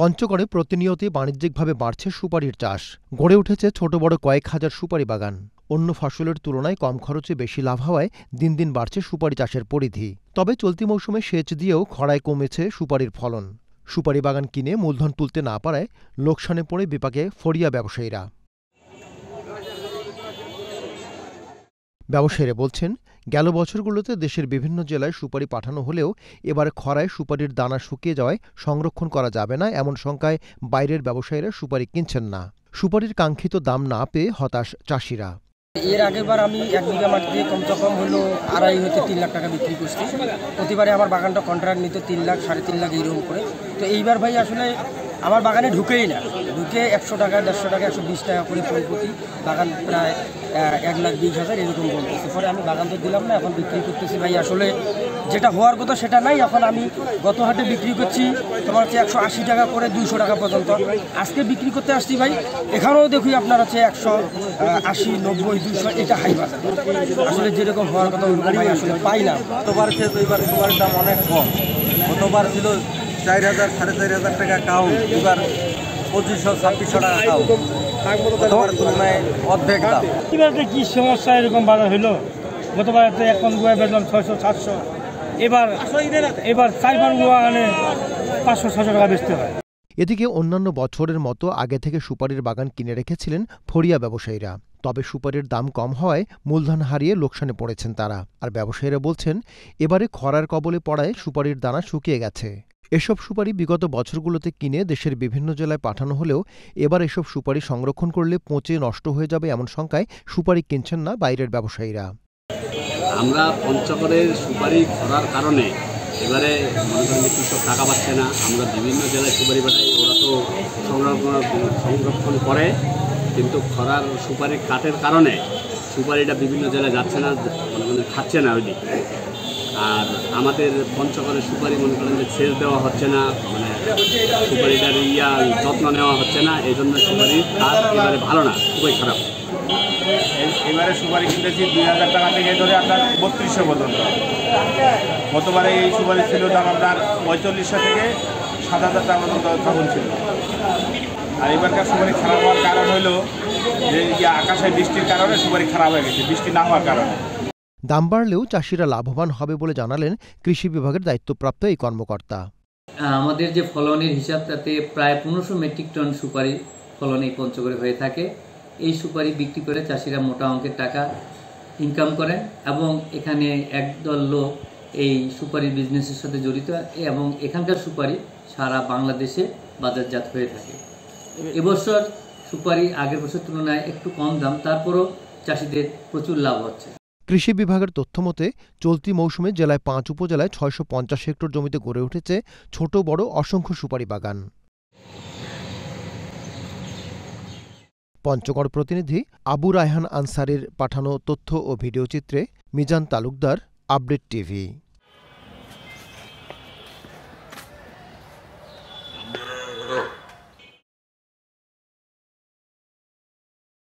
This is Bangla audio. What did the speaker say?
পঞ্চগড়ে প্রতিনিয়তই বাণিজ্যিকভাবে বাড়ছে সুপারির চাষ। গড়ে উঠেছে ছোট বড় কয়েক হাজার সুপারি বাগান। অন্য ফসলের তুলনায় কম খরচে বেশি লাভ হওয়ায় দিন দিন বাড়ছে সুপারি চাষের পরিধি। তবে চলতি মৌসুমে সেচ দিয়েও খরায় কমেছে সুপারির ফলন। সুপারি বাগান কিনে মূলধন তুলতে না পারায় লোকসানে পড়ে বিপাকে ফড়িয়া ব্যবসায়ীরা। ব্যবসায়ীরা বলছেন, গেল বছরগুলোতে দেশের বিভিন্ন জেলায় সুপারি পাঠানো হলেও এবার খরায় সুপারির দানা শুকিয়ে যাওয়ায় সংরক্ষণ করা যাবে না এমন শঙ্কায় বাইরের ব্যবসায়ীরা সুপারি কিনছেন না। সুপারির কাঙ্ক্ষিত দাম না পেয়ে হতাশ চাষিরা। এর আগেরবার আমি 1 বিঘা মাটিতে কমসে কম হলো 2.5 হতে 3 লাখ টাকা বিক্রি করছি। প্রতিবারে আমার বাগানটা কন্ট্রাক্ট নিত 3 লাখ 3.5 লাখ এইরকম করে। তো এইবার ভাই আসলে আমার বাগানে ঢুকেই না, ঢুকে 100 টাকা 150 টাকা 120 টাকা করে প্রতি বাগান প্রায় 1,20,000 এরকম বলতেছে। পরে আমি বাগান তো দিলাম না, এখন বিক্রি করতেছি ভাই আসলে যেটা হওয়ার কথা সেটা নাই। এখন আমি গত হাটে বিক্রি করছি তোমার হচ্ছে 180 টাকা করে 200 টাকা পর্যন্ত। আজকে বিক্রি করতে আসছি ভাই, এখানেও দেখি আপনার হচ্ছে 180 90 200 এটা হাই বাজার। আসলে যেরকম হওয়ার কথা ওইরকম ভাই আসলে পাই না। গতবার চেয়ে দুইবার সুপারির দাম অনেক কম। গতবার ছিল 4,000 4,500 টাকা কাউ, এবার 2500-2600 টাকা কাউ। গতবার তুলনায় অর্ধেক দাম। এবার কি সমস্যা এরকম বাজার হইলো? গতবার এখন গুয়া বেচলাম 600-700, এবার 4-5 গুয়া আনে 500-600 টাকা বেচতে হয়। এদিকে অন্যান্য বছরের মতো আগে থেকে সুপারির বাগান কিনে রেখেছিলেন ফড়িয়া ব্যবসায়ীরা। তবে সুপারির দাম কম হওয়ায় মূলধন হারিয়ে লোকসানে পড়েছেন তারা। আর ব্যবসায়ীরা বলছেন, এবারে খরার কবলে পড়ায় সুপারির দানা শুকিয়ে গেছে। এসব সুপারি বিগত বছরগুলোতে কিনে দেশের বিভিন্ন জেলায় পাঠানো হলেও এবার এসব সুপারি সংরক্ষণ করলে পচে নষ্ট হয়ে যাবে এমন শঙ্কায় সুপারি কিনছেন না বাইরের ব্যবসায়ীরা। আমরা পঞ্চগড়ের সুপারি খরার কারণে এবারে মনে করেন যে কৃষক টাকা পাচ্ছে না। আমরা বিভিন্ন জেলায় সুপারি পাঠাই, ওরা তো সংরক্ষণ করে, কিন্তু খরার সুপারির কাঠের কারণে সুপারিটা বিভিন্ন জেলায় যাচ্ছে না, মনে করেন খাচ্ছে না ওইদিকে। আর আমাদের পঞ্চগড়ের সুপারি মনে করেন যে সেচ দেওয়া হচ্ছে না, মানে সুপারিটার যত্ন নেওয়া হচ্ছে না, এই জন্য সুপারির কাজ এবারে ভালো না, খুবই খারাপ। এবারে সুপারি কিনতেছি 2,000 টাকা থেকে ধরে আপনার 3200 পর্যন্ত। গতবারে এই সুপারি ছিল দাম আপনার 4500 থেকে 7,000 টাকা পর্যন্ত তখন ছিল। আর এবারকার সুপারি খারাপ হওয়ার কারণ হলো যে আকাশে বৃষ্টির কারণে সুপারি খারাপ হয়ে গেছে, বৃষ্টি না হওয়ার কারণে। দাম বাড়লেও চাষিরা লাভবান হবে বলে জানালেন কৃষি বিভাগের দায়িত্বপ্রাপ্ত এই কর্মকর্তা। আমাদের যে ফলনের হিসাব, তাতে প্রায় 1500 মেট্রিক টন সুপারি ফলন এই পঞ্চগড়ে হয়ে থাকে। এই সুপারি বিক্রি করে চাষিরা মোটা অঙ্কের টাকা ইনকাম করেন এবং এখানে একদল লোক এই সুপারি বিজনেসের সাথে জড়িত এবং এখানকার সুপারি সারা বাংলাদেশে বাজারজাত হয়ে থাকে। এবছর সুপারি আগের বছর তুলনায় একটু কম দাম, তারপরও চাষিদের প্রচুর লাভ হচ্ছে। কৃষি বিভাগের তথ্যমতে চলতি মৌসুমে জেলায় 5 উপজেলায় 650 হেক্টর জমিতে গড়ে উঠেছে ছোট বড় অসংখ্য সুপারি বাগান। পঞ্চগড় প্রতিনিধি আবু রায়হান আনসারীর পাঠানো তথ্য ও ভিডিওচিত্রে মিজান তালুকদার, আপডেট টিভি।